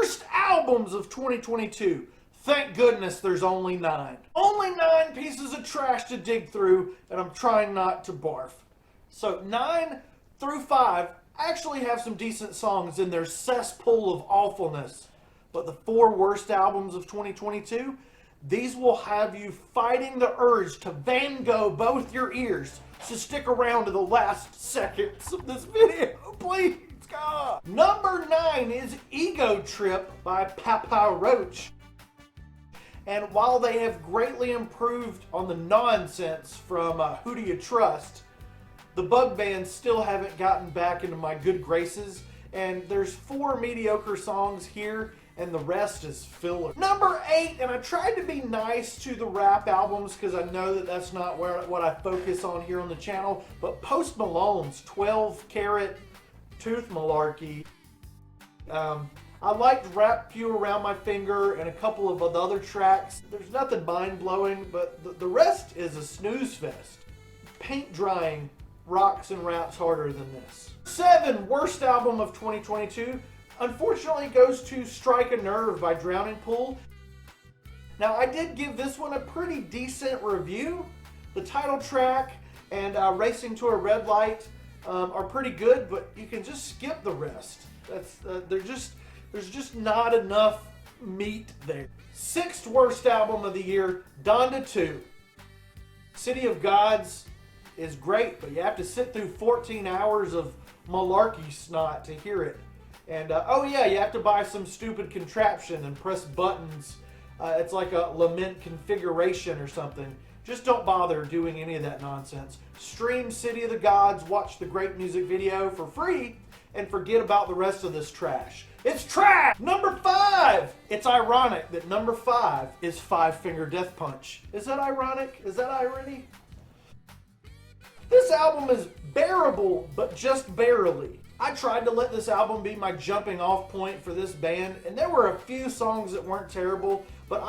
Worst albums of 2022. Thank goodness there's only 9. Only 9 pieces of trash to dig through, and I'm trying not to barf. So 9 through 5 actually have some decent songs in their cesspool of awfulness. But the 4 worst albums of 2022, these will have you fighting the urge to Van Gogh both your ears. So stick around to the last seconds of this video, please, God. Number 9 is Ego Trip by Papa Roach. And while they have greatly improved on the nonsense from Who Do You Trust, the Bug Bands still haven't gotten back into my good graces. And there's 4 mediocre songs here, and the rest is filler. Number 8, and I tried to be nice to the rap albums because I know that that's not what I focus on here on the channel, but Post Malone's 12 Carat Tooth Malarkey. I liked Wrap You Around My Finger and a couple of the other tracks. There's nothing mind-blowing, but the rest is a snooze fest. Paint drying rocks and raps harder than this. 7, worst album of 2022. Unfortunately goes to Strike a Nerve by Drowning Pool. Now I did give this one a pretty decent review. The title track and Racing to a Red Light are pretty good, but you can just skip the rest. There's just not enough meat there. 6th worst album of the year, Donda 2. City of Gods is great, but you have to sit through 14 hours of malarkey snot to hear it. And oh yeah, you have to buy some stupid contraption and press buttons. It's like a lament configuration or something. Just don't bother doing any of that nonsense. Stream City of the Gods, watch the great music video for free, and forget about the rest of this trash. It's trash! Number 5! It's ironic that number 5 is Five Finger Death Punch. Is that ironic? Is that irony? This album is bearable, but just barely. I tried to let this album be my jumping off point for this band, and there were a few songs that weren't terrible, but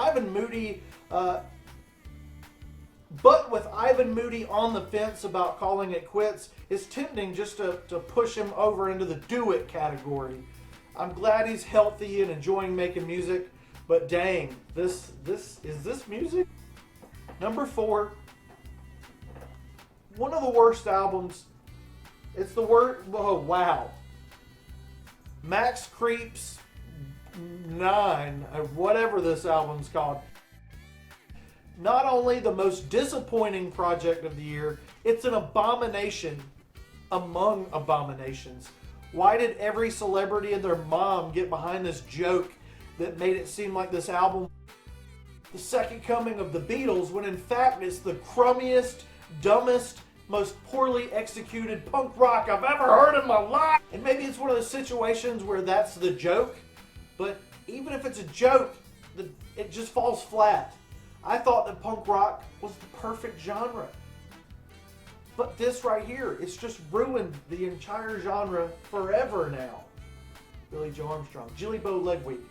with Ivan Moody on the fence about calling it quits, it's tempting just to push him over into the do it category. I'm glad he's healthy and enjoying making music, but dang, is this music? Number 4, one of the worst albums. It's the word, oh wow. Max Creeps 9, whatever this album's called. Not only the most disappointing project of the year, it's an abomination among abominations. Why did every celebrity and their mom get behind this joke that made it seem like this album the second coming of the Beatles, when in fact it's the crummiest, dumbest, most poorly executed punk rock I've ever heard in my life? And maybe it's one of those situations where that's the joke, but even if it's a joke, it just falls flat. I thought that punk rock was the perfect genre. But this right here, it's just ruined the entire genre forever now. Billy Joe Armstrong, Jilly Bo Legweed.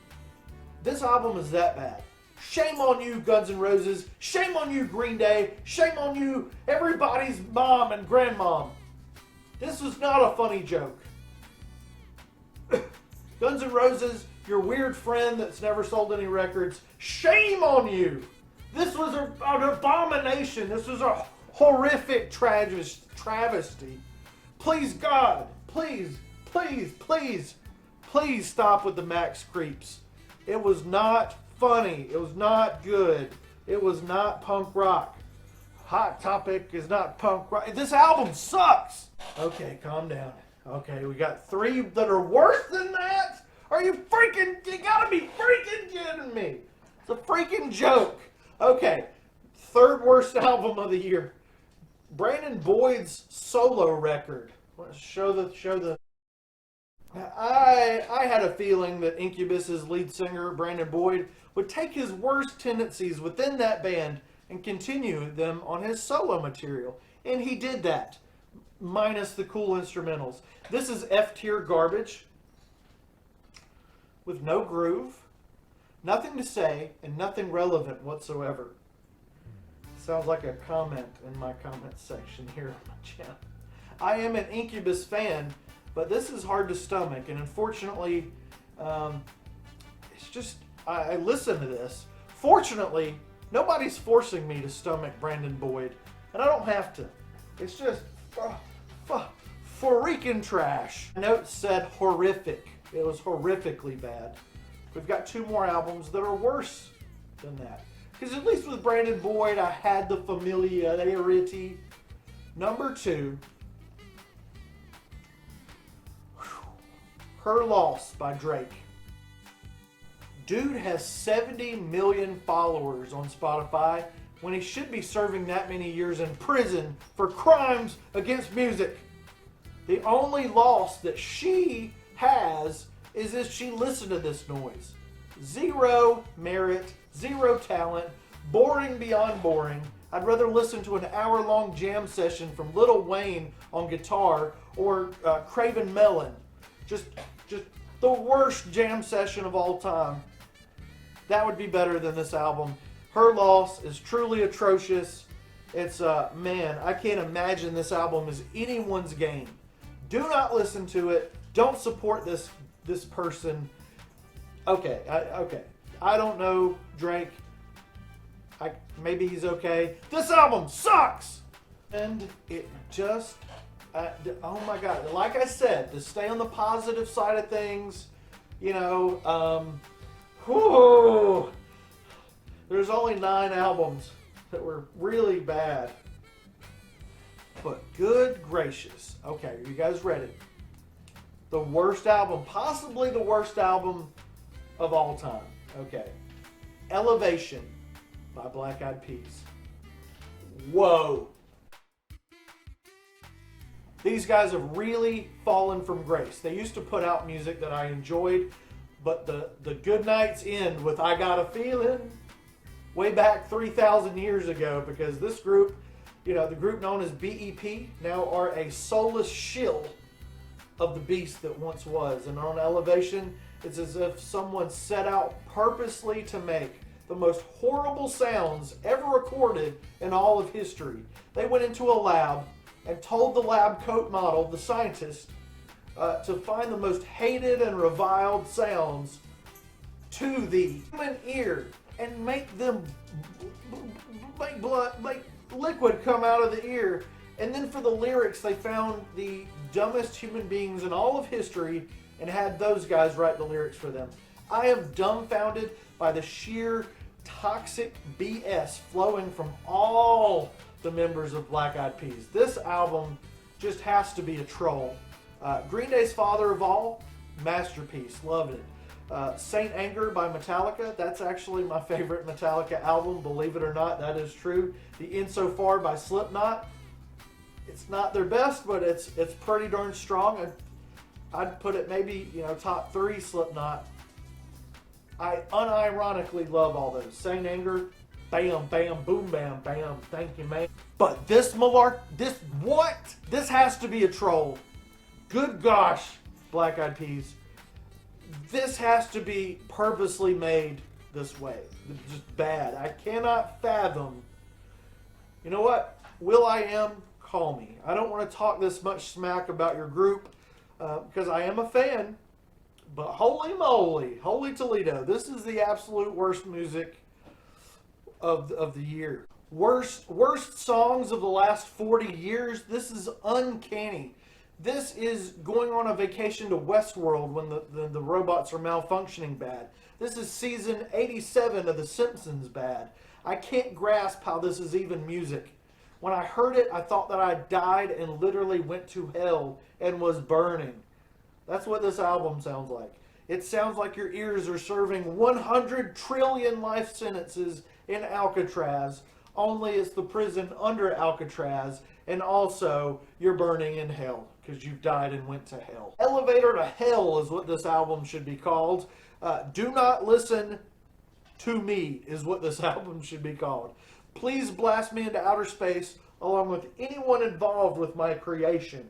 This album is that bad. Shame on you, Guns N' Roses. Shame on you, Green Day. Shame on you, everybody's mom and grandmom. This was not a funny joke. Guns N' Roses, your weird friend that's never sold any records. Shame on you. This was an abomination. This was a horrific travesty. Please, God, please stop with the Max Creeps. It was not funny. It was not good. It was not punk rock. Hot Topic is not punk rock. This album sucks. Okay, calm down. Okay, we got 3 that are worse than that? You gotta be freaking kidding me. It's a freaking joke. Okay, 3rd worst album of the year. Brandon Boyd's solo record. Let's show the. I had a feeling that Incubus's lead singer, Brandon Boyd, would take his worst tendencies within that band and continue them on his solo material. And he did that, minus the cool instrumentals. This is F-tier garbage with no groove, nothing to say, and nothing relevant whatsoever. Sounds like a comment in my comment section here on my channel. I am an Incubus fan, but this is hard to stomach, and unfortunately, I listen to this. Fortunately, nobody's forcing me to stomach Brandon Boyd, and I don't have to. It's just freaking trash. Note said horrific. It was horrifically bad. We've got 2 more albums that are worse than that. Because at least with Brandon Boyd, I had the familiarity. Number 2, Her Loss by Drake. Dude has 70 million followers on Spotify when he should be serving that many years in prison for crimes against music. The only loss that she has is if she listened to this noise. 0 merit, 0 talent, boring beyond boring. I'd rather listen to an hour-long jam session from Lil Wayne on guitar or Craven Melon. Just the worst jam session of all time. That would be better than this album. Her Loss is truly atrocious. It's, man, I can't imagine this album is anyone's game. Do not listen to it. Don't support this person. Okay. I don't know Drake. Maybe he's okay. This album sucks! And it just, oh my God. Like I said, to stay on the positive side of things, you know, there's only 9 albums that were really bad. But good gracious. Okay, are you guys ready? The worst album, possibly the worst album of all time. Okay. Elevation by Black Eyed Peas. Whoa. These guys have really fallen from grace. They used to put out music that I enjoyed, but the good nights end with I Got a Feeling way back 3,000 years ago, because this group, you know, the group known as BEP now are a soulless shill of the beast that once was. And on Elevation, it's as if someone set out purposely to make the most horrible sounds ever recorded in all of history. They went into a lab and told the lab coat model, the scientist, to find the most hated and reviled sounds to the human ear and make them make liquid come out of the ear. And then for the lyrics, they found the dumbest human beings in all of history and had those guys write the lyrics for them. I am dumbfounded by the sheer toxic BS flowing from all the members of Black Eyed Peas. This album just has to be a troll. Green Day's Father of All, masterpiece, loved it. Saint Anger by Metallica, that's actually my favorite Metallica album, believe it or not, that is true. The Insofar by Slipknot, it's not their best, but it's pretty darn strong. I'd put it maybe, you know, top 3 Slipknot. I unironically love all those. Saint Anger, bam, bam, boom, bam, bam, thank you, man. But this this has to be a troll. Good gosh, Black Eyed Peas. This has to be purposely made this way. It's just bad. I cannot fathom. You know what? will.i.am, call me. I don't want to talk this much smack about your group because I am a fan. But holy moly, holy Toledo, this is the absolute worst music of the year. Worst songs of the last 40 years. This is uncanny. This is going on a vacation to Westworld when the robots are malfunctioning bad. This is season 87 of The Simpsons bad. I can't grasp how this is even music. When I heard it, I thought that I died and literally went to hell and was burning. That's what this album sounds like. It sounds like your ears are serving 100 trillion life sentences in Alcatraz, only it's the prison under Alcatraz, and also you're burning in hell because you've died and went to hell. Elevator to Hell is what this album should be called. Do Not Listen to Me is what this album should be called. Please blast me into outer space along with anyone involved with my creation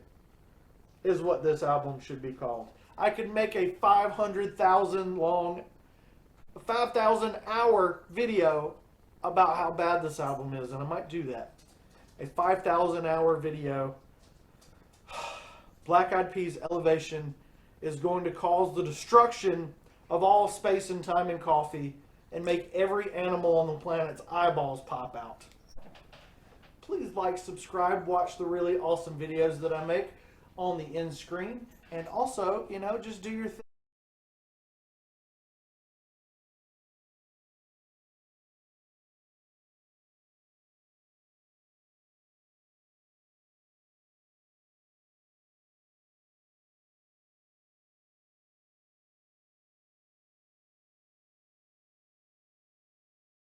is what this album should be called. I could make a 500,000 hour video about how bad this album is, and I might do that. A 5,000 hour video. Black Eyed Peas Elevation is going to cause the destruction of all space and time and coffee and make every animal on the planet's eyeballs pop out. Please like, subscribe, watch the really awesome videos that I make on the end screen, and also, just do your thing.